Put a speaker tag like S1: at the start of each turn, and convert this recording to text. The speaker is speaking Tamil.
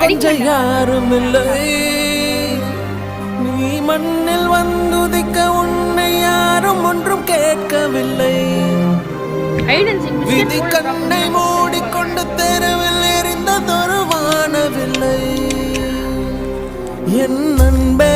S1: கொஞ்ச யாரும் இல்லை. நீ மண்ணில் வந்துதிக்க உன்னை யாரும் ஒன்றும் கேட்கவில்லை. விதி கண்ணை மூடிக்கொண்டு தெருவில் எறிந்ததொரு வானவில்லை. என் அன்பே